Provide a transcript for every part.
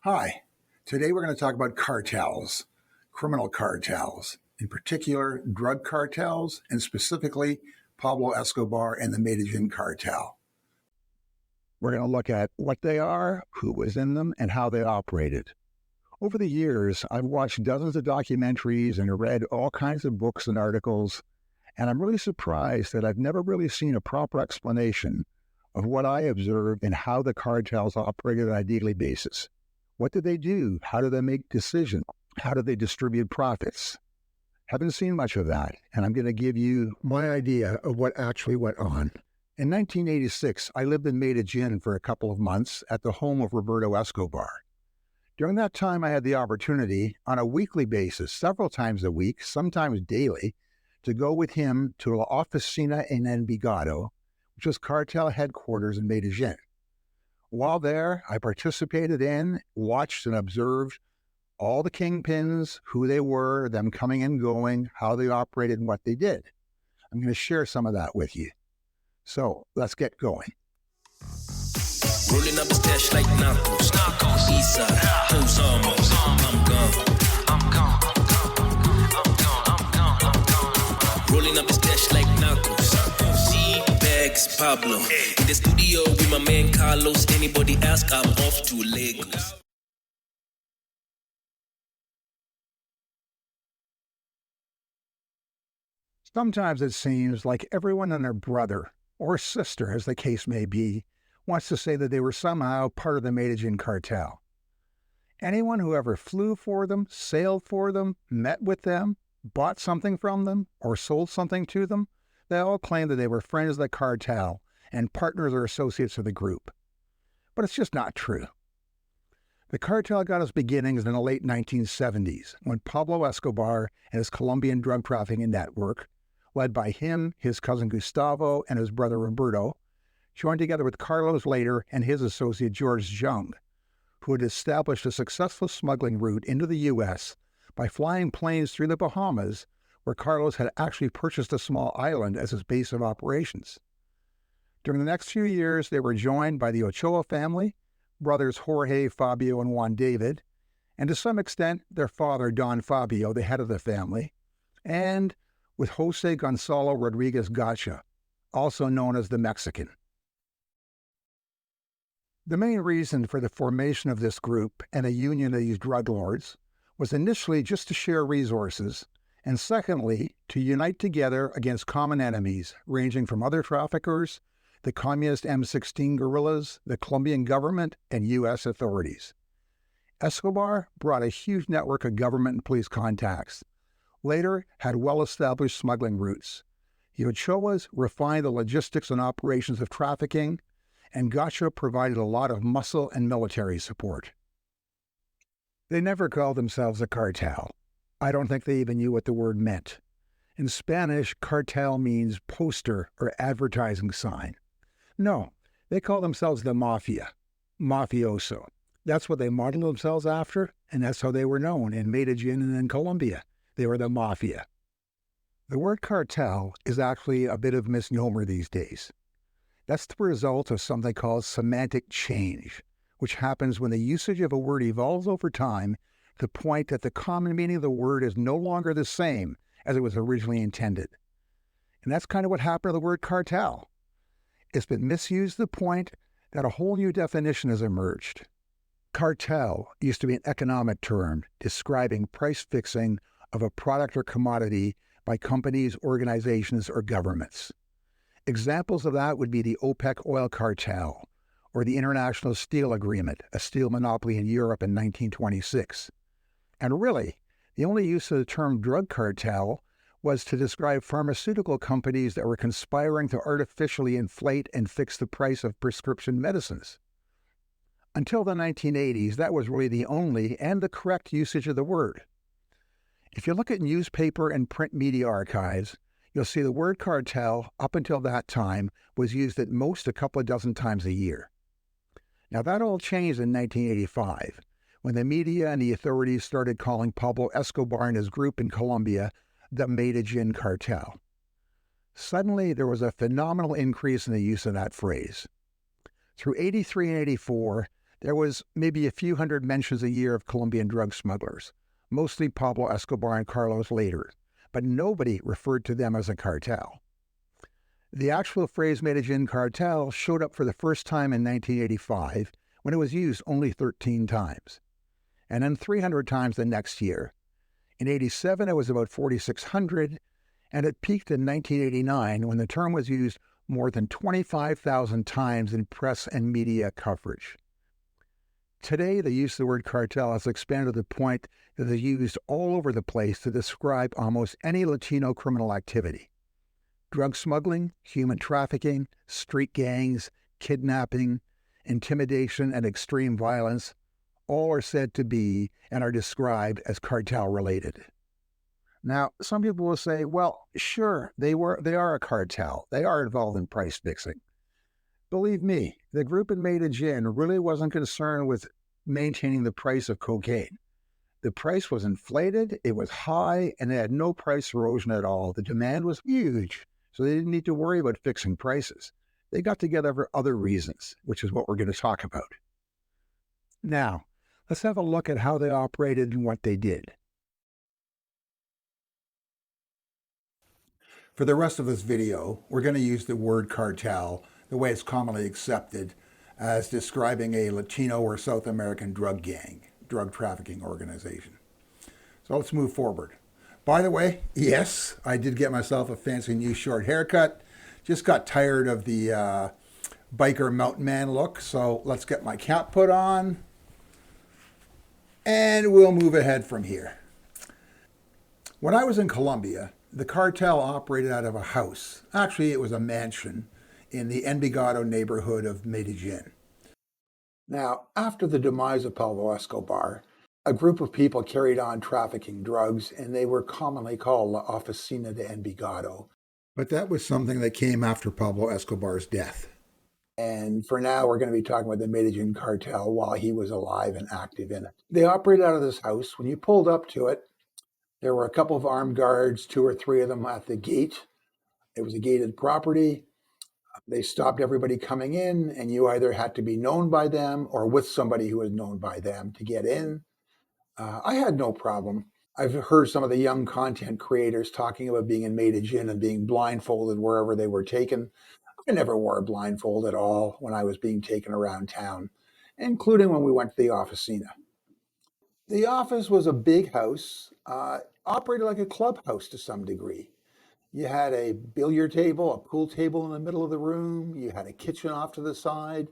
Hi, today we're going to talk about cartels, criminal cartels, in particular drug cartels, and specifically Pablo Escobar and the Medellin cartel. We're going to look at what they are, who was in them, and how they operated. Over the years, I've watched dozens of documentaries and read all kinds of books and articles, and I'm really surprised that I've never really seen a proper explanation of what I observed and how the cartels operated on a daily basis. What did they do? How do they make decisions? How do they distribute profits? Haven't seen much of that, and I'm going to give you my idea of what actually went on. In 1986, I lived in Medellin for a couple of months at the home of Roberto Escobar. During that time, I had the opportunity, on a weekly basis, several times a week, sometimes daily, to go with him to La Oficina in Envigado, which was cartel headquarters in Medellin. While there, I participated in, watched, and observed all the kingpins, who they were, them coming and going, how they operated, and what they did. I'm going to share some of that with you. So, let's get going. Rolling up the stash like narcos. Eastside, who's almost? I'm gone. Rolling up the stash like narcos. G-Bags, Pablo. In the studio with my man Carlos. Anybody ask, I'm off to Lagos. Sometimes it seems like everyone and their brother, or sister as the case may be, wants to say that they were somehow part of the Medellin cartel. Anyone who ever flew for them, sailed for them, met with them, bought something from them, or sold something to them, they all claim that they were friends of the cartel and partners or associates of the group. But it's just not true. The cartel got its beginnings in the late 1970s when Pablo Escobar and his Colombian drug trafficking network, led by him, his cousin Gustavo, and his brother Roberto, joined together with Carlos Lehder and his associate George Jung, who had established a successful smuggling route into the U.S. by flying planes through the Bahamas, where Carlos had actually purchased a small island as his base of operations. During the next few years, they were joined by the Ochoa family, brothers Jorge, Fabio, and Juan David, and to some extent, their father, Don Fabio, the head of the family, and with Jose Gonzalo Rodriguez Gacha, also known as the Mexican. The main reason for the formation of this group and a union of these drug lords was initially just to share resources, and secondly, to unite together against common enemies ranging from other traffickers, the communist M16 guerrillas, the Colombian government, and U.S. authorities. Escobar brought a huge network of government and police contacts. Later, had well-established smuggling routes. The Ochoas refined the logistics and operations of trafficking, and Gacha provided a lot of muscle and military support. They never called themselves a cartel. I don't think they even knew what the word meant. In Spanish, cartel means poster or advertising sign. No, they call themselves the Mafia, mafioso. That's what they modeled themselves after, and that's how they were known in Medellin and in Colombia. They were the Mafia. The word cartel is actually a bit of a misnomer these days. That's the result of something called semantic change, which happens when the usage of a word evolves over time to the point that the common meaning of the word is no longer the same as it was originally intended. And that's kind of what happened to the word cartel. It's been misused to the point that a whole new definition has emerged. Cartel used to be an economic term describing price fixing of a product or commodity by companies, organizations, or governments. Examples of that would be the OPEC oil cartel or the International Steel Agreement, a steel monopoly in Europe in 1926. And really, the only use of the term drug cartel was to describe pharmaceutical companies that were conspiring to artificially inflate and fix the price of prescription medicines. Until the 1980s, that was really the only and the correct usage of the word. If you look at newspaper and print media archives, you'll see the word cartel, up until that time, was used at most a couple of dozen times a year. Now, that all changed in 1985, when the media and the authorities started calling Pablo Escobar and his group in Colombia the Medellin Cartel. Suddenly, there was a phenomenal increase in the use of that phrase. Through 83 and 84, There was maybe a few hundred mentions a year of Colombian drug smugglers, mostly Pablo Escobar and Carlos Lehder, but nobody referred to them as a cartel. The actual phrase Medellin Cartel showed up for the first time in 1985 when it was used only 13 times, and then 300 times the next year. In 87, it was about 4,600, and it peaked in 1989 when the term was used more than 25,000 times in press and media coverage. Today, the use of the word cartel has expanded to the point that it is used all over the place to describe almost any Latino criminal activity. Drug smuggling, human trafficking, street gangs, kidnapping, intimidation, and extreme violence all are said to be and are described as cartel-related. Now, some people will say, well, sure, they are a cartel. They are involved in price fixing. Believe me, the group in Medellin really wasn't concerned with maintaining the price of cocaine. The price was inflated, it was high, and it had no price erosion at all. The demand was huge, so they didn't need to worry about fixing prices. They got together for other reasons, which is what we're going to talk about. Now, let's have a look at how they operated and what they did. For the rest of this video, we're going to use the word cartel the way it's commonly accepted as describing a Latino or South American drug gang, drug trafficking organization. So let's move forward. By the way, yes, I did get myself a fancy new short haircut. Just got tired of the biker mountain man look, so let's get my cap put on and we'll move ahead from here. When I was in Colombia, the cartel operated out of a house. Actually, it was a mansion in the Envigado neighborhood of Medellin. Now, after the demise of Pablo Escobar, a group of people carried on trafficking drugs, and they were commonly called La Oficina de Envigado. But that was something that came after Pablo Escobar's death. And for now, we're going to be talking about the Medellin Cartel while he was alive and active in it. They operated out of this house. When you pulled up to it, there were a couple of armed guards, 2 or 3 of them at the gate. It was a gated property. They stopped everybody coming in, and you either had to be known by them or with somebody who was known by them to get in. I had no problem. I've heard some of the young content creators talking about being in Medellin and being blindfolded wherever they were taken. I never wore a blindfold at all when I was being taken around town, including when we went to the Oficina. The office was a big house, operated like a clubhouse to some degree. You had a billiard table, a pool table in the middle of the room. You had a kitchen off to the side.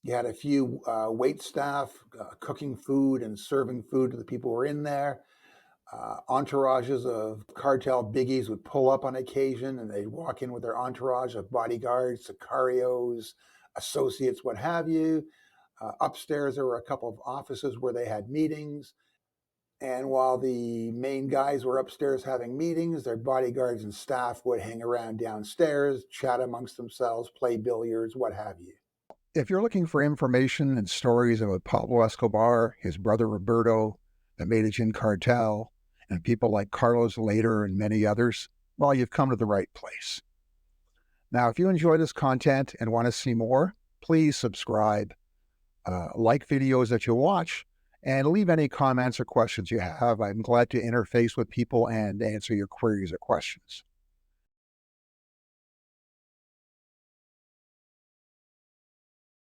You had a few wait staff cooking food and serving food to the people who were in there. Entourages of cartel biggies would pull up on occasion, and they'd walk in with their entourage of bodyguards, sicarios, associates, what have you. Upstairs, there were a couple of offices where they had meetings. And while the main guys were upstairs having meetings, their bodyguards and staff would hang around downstairs, chat amongst themselves, play billiards, what have you. If you're looking for information and stories about Pablo Escobar, his brother Roberto, the Medellin Cartel, and people like Carlos Lehder and many others, well, you've come to the right place. Now, if you enjoy this content and want to see more, please subscribe, like videos that you watch, and leave any comments or questions you have. I'm glad to interface with people and answer your queries or questions.